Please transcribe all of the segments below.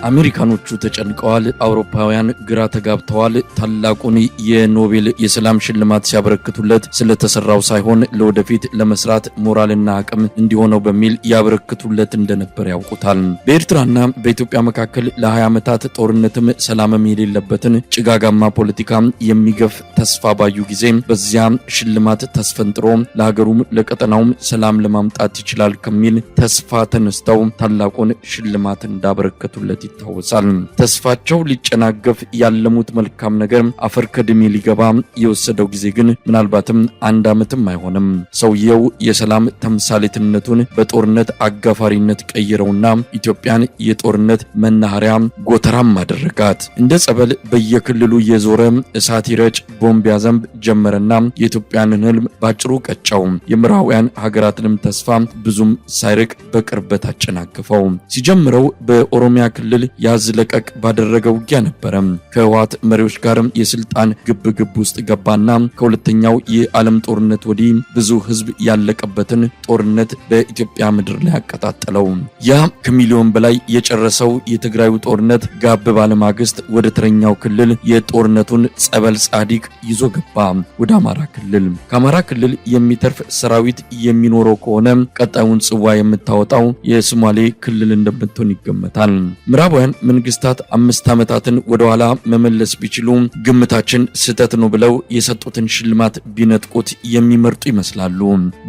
አሜሪካኖቹ ተጨንቀዋል፣ አውሮፓውያን ግራ ተጋብተዋል። ታላቁን የኖቤል የሰላም ሽልማት ሲያበረክቱለት ስለተሰራው ሳይሆን ለወደፊት ለመስራት ሞራልና አቅም እንዲሆነው በሚል ያበረክቱለት እንደነበር ያውቁታል። በኤርትራና በኢትዮጵያ መካከል ለ20 ዓመታት ጦርነትም ሰላምም የሌለበትን ጭጋጋማ ፖለቲካ የሚገፍ ተስፋ ባዩ ጊዜ በዚያ ሽልማት ተስፈንጥሮ ለሀገሩም ለቀጠናውም ሰላም ለማምጣት ይችላል ከሚል ተስፋ ተነስተው ታላቁን ሽልማት እንዳበረከቱለት ይታወሳል። ተስፋቸው ሊጨናገፍ ያለሙት መልካም ነገር አፈር ከድሜ ሊገባ የወሰደው ጊዜ ግን ምናልባትም 1 ዓመትም አይሆንም። ሰውየው የሰላም ተምሳሌትነቱን በጦርነት አጋፋሪነት ቀይረውና ኢትዮጵያን የጦርነት መናኸሪያ ጎተራም አደረጋት። እንደ ጸበል በየክልሉ የዞረ እሳት ይረጭ ቦምብ ያዘንብ ጀመረና የኢትዮጵያን ህልም ባጭሩ ቀጨው። የምዕራባውያን ሀገራትንም ተስፋ ብዙም ሳይርቅ በቅርበት አጨናገፈው። ሲጀምረው በኦሮሚያ ክልል ያዝለቀቅ ባደረገው ውጊያ ነበረ። ከህወሓት መሪዎች ጋር የስልጣን ግብግብ ውስጥ ገባና ከሁለተኛው የዓለም ጦርነት ወዲህ ብዙ ህዝብ ያለቀበትን ጦርነት በኢትዮጵያ ምድር ላይ አቀጣጠለው። ያ ከሚሊዮን በላይ የጨረሰው የትግራዩ ጦርነት ጋብ ባለማግስት ወደ ተረኛው ክልል የጦርነቱን ጸበል ጻዲቅ ይዞ ገባ፣ ወደ አማራ ክልል። ከአማራ ክልል የሚተርፍ ሰራዊት የሚኖረው ከሆነ ቀጣዩን ጽዋ የምታወጣው የሶማሌ ክልል እንደምትሆን ይገመታል። ምዕራባውያን መንግስታት 5 ዓመታትን ወደኋላ መመለስ ቢችሉ ግምታችን ስህተት ነው ብለው የሰጡትን ሽልማት ቢነጥቁት የሚመርጡ ይመስላሉ።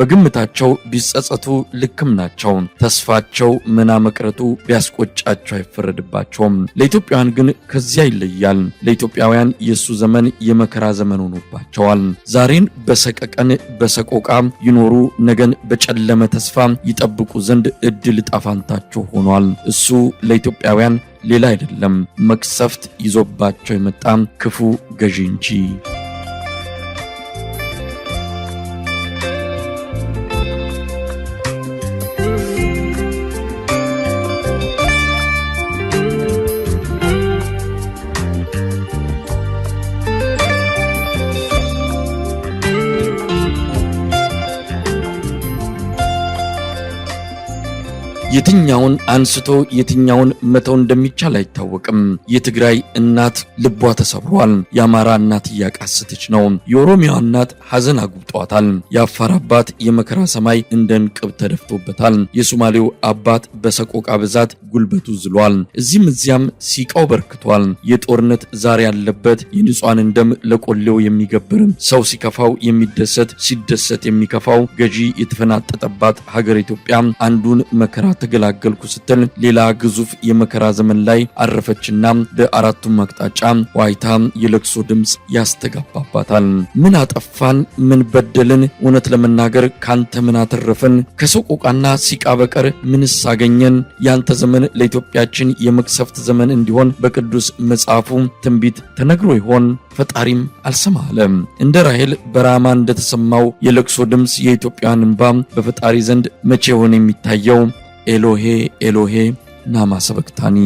በግምታቸው ቢጸጸቱ ልክም ናቸው። ተስፋቸው መና መቅረቱ ቢያስቆጫቸው አይፈረድባቸውም። ለኢትዮጵያውያን ግን ከዚያ ይለያል። ለኢትዮጵያውያን የሱ ዘመን የመከራ ዘመን ሆኖባቸዋል። ዛሬን በሰቀቀን በሰቆቃ ይኖሩ ነገን በጨለመ ተስፋ ይጠብቁ ዘንድ እድል ጣፋንታቸው ሆኗል። እሱ ለኢትዮጵያውያን ሌላ አይደለም፣ መቅሰፍት ይዞባቸው የመጣ ክፉ ገዢ እንጂ። የትኛውን አንስቶ የትኛውን መተው እንደሚቻል አይታወቅም። የትግራይ እናት ልቧ ተሰብሯል። የአማራ እናት እያቃሰተች ነው። የኦሮሚያ እናት ሐዘን አጉብጧታል። የአፋር አባት የመከራ ሰማይ እንደ እንቅብ ተደፍቶበታል። የሶማሌው አባት በሰቆቃ ብዛት ጉልበቱ ዝሏል። እዚህም እዚያም ሲቃው በርክቷል። የጦርነት ዛሬ ያለበት የንጹሃንን ደም ለቆሌው የሚገብር ሰው ሲከፋው የሚደሰት ሲደሰት የሚከፋው ገዢ የተፈናጠጠባት ሀገር ኢትዮጵያ አንዱን መከራ ተገላገልኩ ስትል ሌላ ግዙፍ የመከራ ዘመን ላይ አረፈችና በአራቱም አቅጣጫ ዋይታ የለቅሶ ድምጽ ያስተጋባባታል። ምን አጠፋን? ምን በደልን? እውነት ለመናገር ካንተ ምን አተረፈን? ከሰቆቃና ሲቃ በቀር ምንስ አገኘን? ያንተ ዘመን ለኢትዮጵያችን የመቅሰፍት ዘመን እንዲሆን በቅዱስ መጽሐፉ ትንቢት ተነግሮ ይሆን? ፈጣሪም አልሰማለም። እንደ ራሔል በራማ እንደተሰማው የለቅሶ ድምጽ የኢትዮጵያን እንባ በፈጣሪ ዘንድ መቼ ሆነ የሚታየው? ኤሎሄ ኤሎሄ ናማ ሰበክታኒ።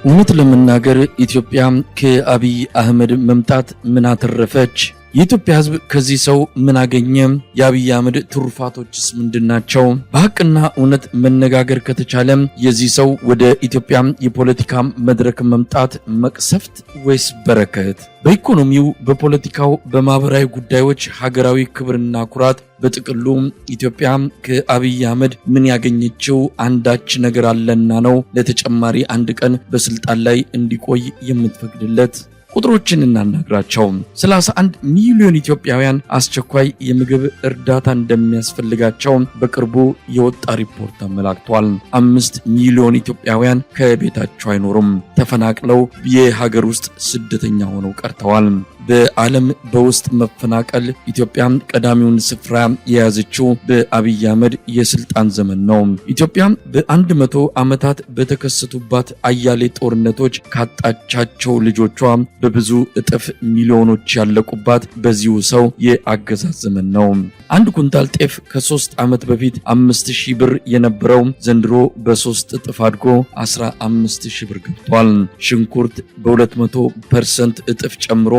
እውነት ለመናገር ኢትዮጵያ ከአብይ አህመድ መምጣት ምን አተረፈች? የኢትዮጵያ ሕዝብ ከዚህ ሰው ምን አገኘ? የአብይ አህመድ ትሩፋቶችስ ምንድናቸው? በሐቅና እውነት መነጋገር ከተቻለ የዚህ ሰው ወደ ኢትዮጵያ የፖለቲካ መድረክ መምጣት መቅሰፍት ወይስ በረከት? በኢኮኖሚው፣ በፖለቲካው፣ በማህበራዊ ጉዳዮች ሀገራዊ ክብርና ኩራት በጥቅሉ ኢትዮጵያ ከአብይ አህመድ ምን ያገኘችው አንዳች ነገር አለና ነው ለተጨማሪ 1 ቀን በስልጣን ላይ እንዲቆይ የምትፈቅድለት? ቁጥሮችን እናናግራቸው። 31 ሚሊዮን ኢትዮጵያውያን አስቸኳይ የምግብ እርዳታ እንደሚያስፈልጋቸው በቅርቡ የወጣ ሪፖርት አመላክቷል። 5 ሚሊዮን ኢትዮጵያውያን ከቤታቸው አይኖሩም፣ ተፈናቅለው የሀገር ውስጥ ስደተኛ ሆነው ቀርተዋል። በዓለም በውስጥ መፈናቀል ኢትዮጵያ ቀዳሚውን ስፍራ የያዘችው በአብይ አህመድ የስልጣን ዘመን ነው። ኢትዮጵያ በ100 ዓመታት በተከሰቱባት አያሌ ጦርነቶች ካጣቻቸው ልጆቿ በብዙ እጥፍ ሚሊዮኖች ያለቁባት በዚሁ ሰው የአገዛዝ ዘመን ነው። 1 ኩንታል ጤፍ ከ3 ዓመት በፊት 5000 ብር የነበረው ዘንድሮ በ3 እጥፍ አድጎ 15000 ብር ገብቷል። ሽንኩርት በ200% እጥፍ ጨምሮ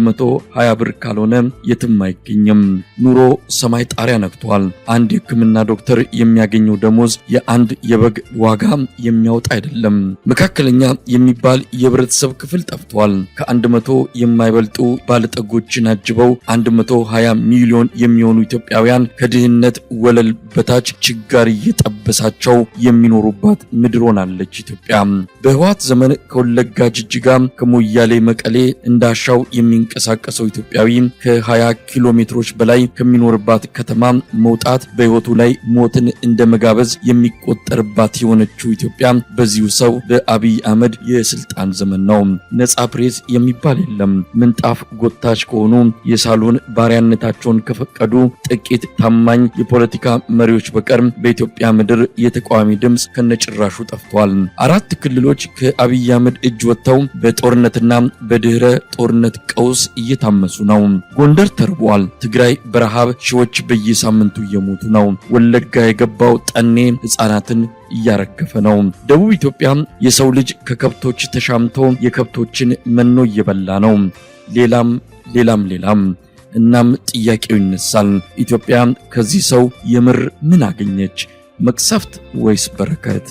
120 ብር ካልሆነ የትም አይገኝም። ኑሮ ሰማይ ጣሪያ ነክቷል። አንድ የሕክምና ዶክተር የሚያገኘው ደሞዝ የአንድ የበግ ዋጋ የሚያወጣ አይደለም። መካከለኛ የሚባል የህብረተሰብ ክፍል ጠፍቷል። ከ100 የማይበልጡ ባለጠጎችን አጅበው 120 ሚሊዮን የሚሆኑ ኢትዮጵያውያን ከድህነት ወለል በታች ችጋር እየጠበሳቸው የሚኖሩባት ምድር ሆናለች ኢትዮጵያ። በህወሓት ዘመን ከወለጋ ጅጅጋ፣ ከሞያሌ መቀሌ እንዳሻው የሚንቀሳቀሰው ኢትዮጵያዊ ከ20 ኪሎ ሜትሮች በላይ ከሚኖርባት ከተማ መውጣት በህይወቱ ላይ ሞትን እንደ መጋበዝ የሚቆጠርባት የሆነችው ኢትዮጵያ በዚሁ ሰው በአብይ አህመድ የስልጣን ዘመን ነው። ነጻ ፕሬስ የሚባል የለም። ምንጣፍ ጎታች ከሆኑ የሳሎን ባሪያነታቸውን ከፈቀዱ ጥቂት ታማኝ የፖለቲካ መሪዎች በቀር በኢትዮጵያ ምድር የተቃዋሚ ድምጽ ከነጭራሹ ጠፍቷል። 4 ክልሎች ከአብይ አህመድ እጅ ወጥተው በጦርነትና በድህረ ጦርነት ቀውስ እየታመሱ ነው። ጎንደር ተርቧል። ትግራይ በረሃብ ሺዎች በየሳምንቱ እየሞቱ ነው። ወለጋ የገባው ጠኔ ህፃናትን እያረገፈ ነው። ደቡብ ኢትዮጵያ የሰው ልጅ ከከብቶች ተሻምቶ የከብቶችን መኖ እየበላ ነው። ሌላም። እናም ጥያቄው ይነሳል። ኢትዮጵያ ከዚህ ሰው የምር ምን አገኘች? መቅሰፍት ወይስ በረከት?